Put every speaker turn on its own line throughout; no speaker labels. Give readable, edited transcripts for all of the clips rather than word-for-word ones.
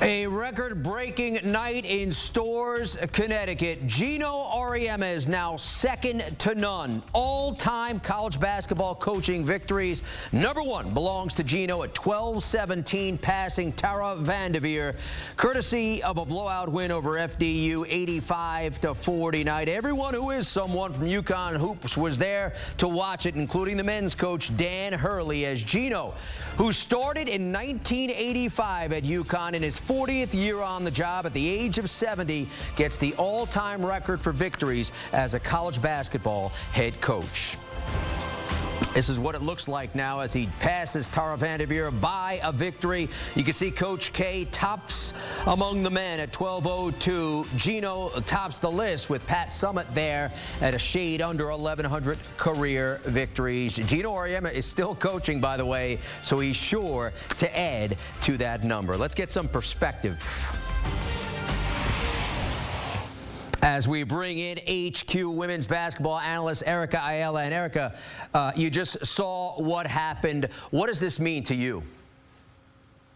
A record-breaking night in Storrs, Connecticut. Geno Auriemma is now second to none. All-time college basketball coaching victories. Number one belongs to Geno at 12-17, passing Tara VanDerveer, courtesy of a blowout win over FDU, 85-40 night. Everyone who is someone from UConn hoops was there to watch it, including the men's coach Dan Hurley, as Geno, who started in 1985 at UConn in his 40th year on the job at the age of 70, gets the all-time record for victories as a college basketball head coach. This is what it looks like now as he passes Tara VanDerveer by a victory. You can see Coach K tops among the men at 12:02. Geno tops the list with Pat Summitt there at a shade under 1,100 career victories. Geno Auriemma is still coaching, by the way, so he's sure to add to that number. Let's get some perspective as we bring in HQ women's basketball analyst Erica Ayala. And Erica, you just saw what happened. What does this mean to you?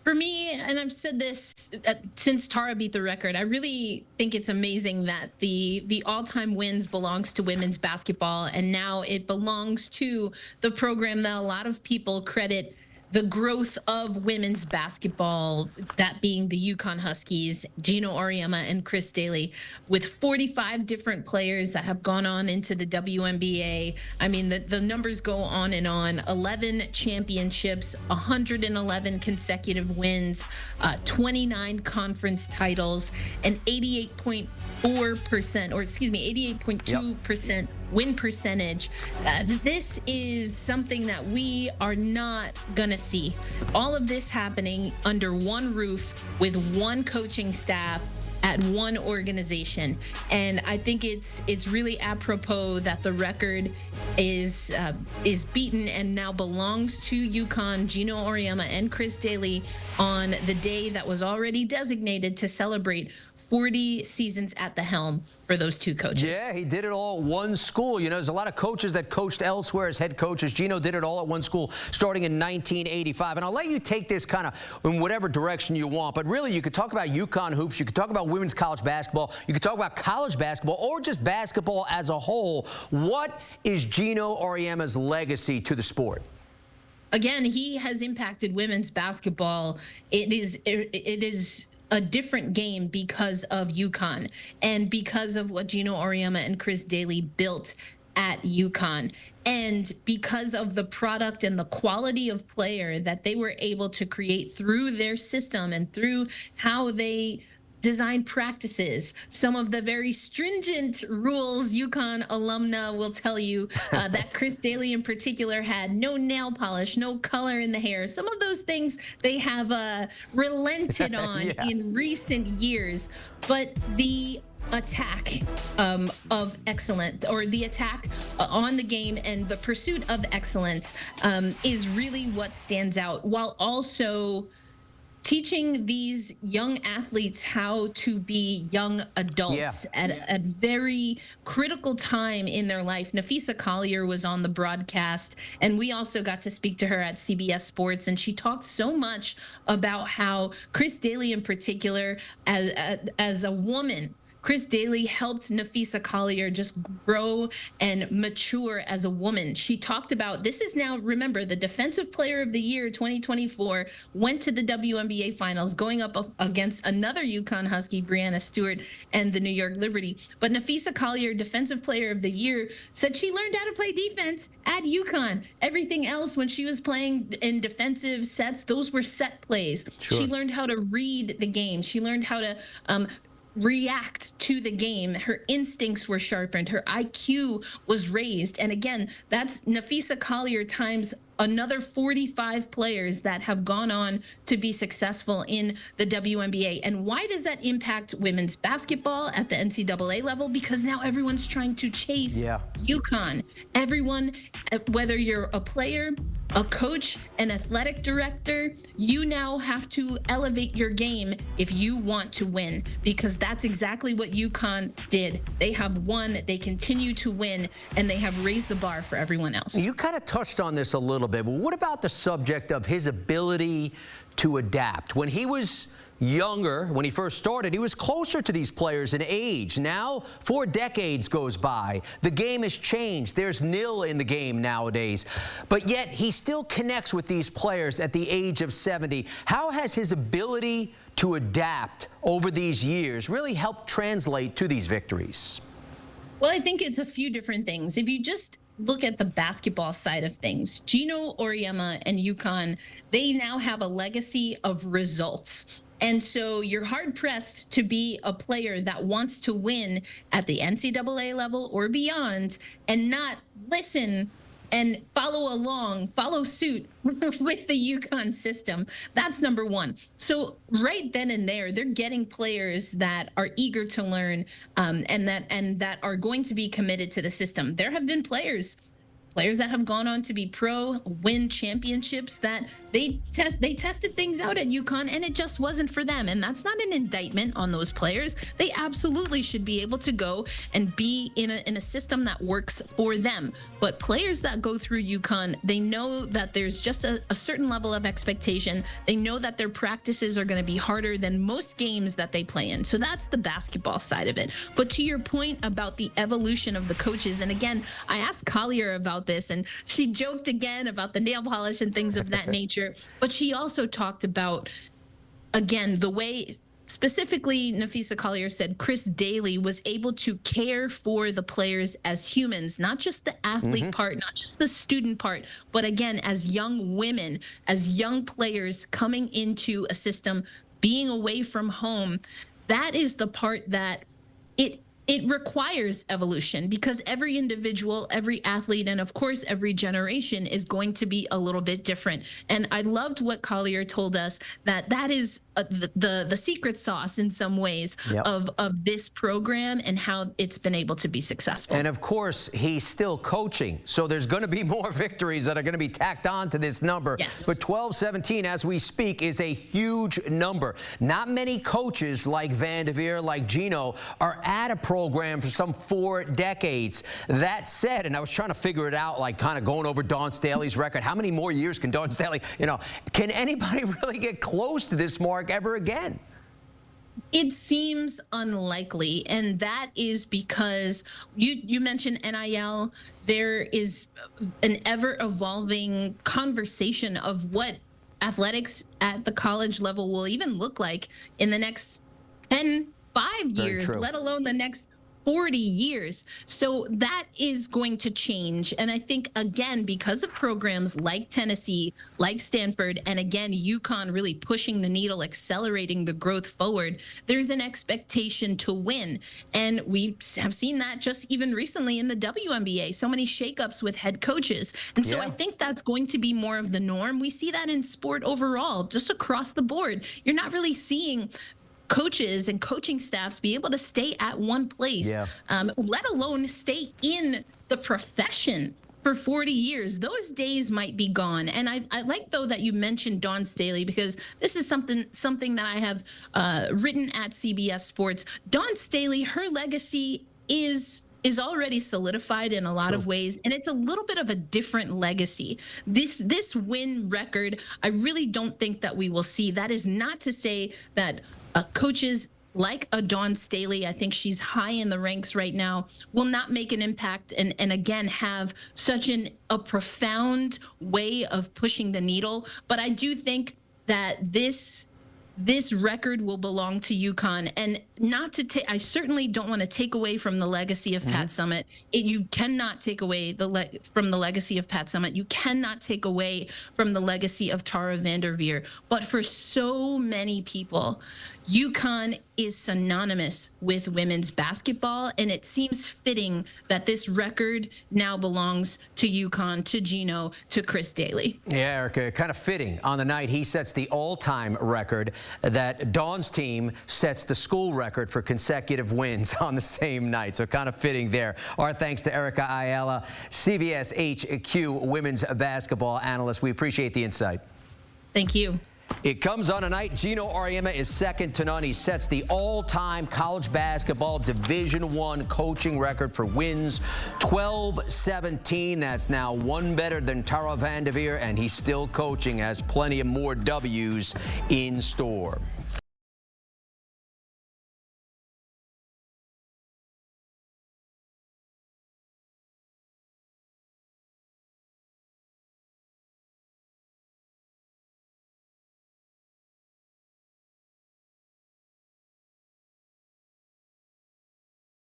For me, and I've said this since Tara beat the record, I really think it's amazing that the all-time wins belongs to women's basketball, and now it belongs to the program that a lot of people credit the growth of women's basketball, that being the UConn Huskies, Geno Auriemma and Chris Daly, with 45 different players that have gone on into the WNBA. I mean, the numbers go on and on. 11 championships, 111 consecutive wins, 29 conference titles, and 88.4%, or excuse me, 88.2% win percentage. This is something that we are not going to see. All of this happening under one roof with one coaching staff at one organization. And I think it's really apropos that the record is beaten and now belongs to UConn, Geno Auriemma and Chris Daly on the day that was already designated to celebrate 40 seasons at the helm for those two coaches.
Yeah, he did it all at one school. You know, there's a lot of coaches that coached elsewhere as head coaches. Geno did it all at one school starting in 1985. And I'll let you take this kind of in whatever direction you want. But really, you could talk about UConn hoops. You could talk about women's college basketball. You could talk about college basketball or just basketball as a whole. What is Geno Auriemma's legacy to the sport?
Again, he has impacted women's basketball. It is a different game because of UConn and because of what Geno Auriemma and Chris Daly built at UConn, and because of the product and the quality of player that they were able to create through their system and through how they design practices. Some of the very stringent rules UConn alumna will tell you that Chris Daly in particular had: no nail polish, no color in the hair. Some of those things they have relented on in recent years. But the attack of excellence, or the attack on the game and the pursuit of excellence is really what stands out, while also teaching these young athletes how to be young adults at a very critical time in their life. Napheesa Collier was on the broadcast, and we also got to speak to her at CBS Sports, and she talked so much about how Chris Daly in particular, as a woman, Chris Daly helped Napheesa Collier just grow and mature as a woman. She talked about, this is now, remember, the Defensive Player of the Year 2024 went to the WNBA Finals, going up against another UConn Husky, Breanna Stewart, and the New York Liberty. But Napheesa Collier, Defensive Player of the Year, said she learned how to play defense at UConn. Everything else, when she was playing in defensive sets, those were set plays. Sure. She learned how to read the game. She learned how to react to the game. Her instincts were sharpened. Her IQ was raised. And again, that's Napheesa Collier times another 45 players that have gone on to be successful in the WNBA. And why does that impact women's basketball at the NCAA level? Because now everyone's trying to chase UConn. Everyone, whether you're a player, a coach, an athletic director, you now have to elevate your game if you want to win, because that's exactly what UConn did. They have won, they continue to win, and they have raised the bar for everyone else.
You kind of touched on this a little bit, but what about the subject of his ability to adapt? When he was younger when he first started. He was closer to these players in age. Now, 4 decades goes by. The game has changed. There's nil in the game nowadays. But yet, he still connects with these players at the age of 70. How has his ability to adapt over these years really helped translate to these victories?
Well, I think it's a few different things. If you just look at the basketball side of things, Geno Auriemma and UConn, they now have a legacy of results. And so you're hard-pressed to be a player that wants to win at the NCAA level or beyond and not listen and follow suit with the UConn system. That's number one. So right then and there, they're getting players that are eager to learn and that are going to be committed to the system. There have been players that have gone on to be pro, win championships, that they tested things out at UConn and it just wasn't for them. And that's not an indictment on those players. They absolutely should be able to go and be in a system that works for them. But players that go through UConn, they know that there's just a certain level of expectation. They know that their practices are going to be harder than most games that they play in. So that's the basketball side of it. But to your point about the evolution of the coaches, and again, I asked Collier about this, and she joked again about the nail polish and things of that nature. But she also talked about, again, the way, specifically Nafisa Collier said, Chris Daly was able to care for the players as humans, not just the athlete part, not just the student part, but again, as young women, as young players coming into a system, being away from home. That is the part that it requires evolution, because every individual, every athlete, and of course every generation is going to be a little bit different. And I loved what Collier told us, that is the secret sauce in some ways of this program and how it's been able to be successful.
And of course, he's still coaching, so there's going to be more victories that are going to be tacked on to this number.
Yes.
But 12-17 as we speak is a huge number. Not many coaches like VanDerveer, like Geno, are at a program for some 4 decades. That said, and I was trying to figure it out, like kind of going over Dawn Staley's record. How many more years can Dawn Staley, can anybody really get close to this mark ever again?
It seems unlikely, and that is because you mentioned NIL. There is an ever-evolving conversation of what athletics at the college level will even look like in the next 5 years, let alone the next 40 years. So that is going to change. And I think, again, because of programs like Tennessee, like Stanford, and again, UConn really pushing the needle, accelerating the growth forward, there's an expectation to win. And we have seen that just even recently in the WNBA, so many shakeups with head coaches. And so I think that's going to be more of the norm. We see that in sport overall, just across the board. You're not really seeing coaches and coaching staffs be able to stay at one place, let alone stay in the profession for 40 years. Those days might be gone. And I like, though, that you mentioned Dawn Staley, because this is something that I have written at CBS Sports. Dawn Staley, her legacy is already solidified in a lot of ways, and it's a little bit of a different legacy. This win record, I really don't think that we will see. That is not to say that coaches like a Dawn Staley, I think she's high in the ranks right now, will not make an impact and again have such a profound way of pushing the needle. But I do think that this record will belong to UConn, and not to take. I certainly don't want to take away from the legacy of Pat Summitt. You cannot take away from the legacy of Pat Summitt. You cannot take away from the legacy of Tara VanDerveer. But for so many people, UConn is synonymous with women's basketball, and it seems fitting that this record now belongs to UConn, to Geno, to Chris Daly.
Yeah, Erica, kind of fitting. On the night, he sets the all-time record, that Dawn's team sets the school record for consecutive wins on the same night. So kind of fitting there. Our thanks to Erica Ayala, CBS HQ women's basketball analyst. We appreciate the insight.
Thank you.
It comes on a night. Geno Auriemma is second to none. He sets the all-time college basketball Division I coaching record for wins, 12-17. That's now one better than Tara VanDerveer, and he's still coaching, has plenty of more W's in store.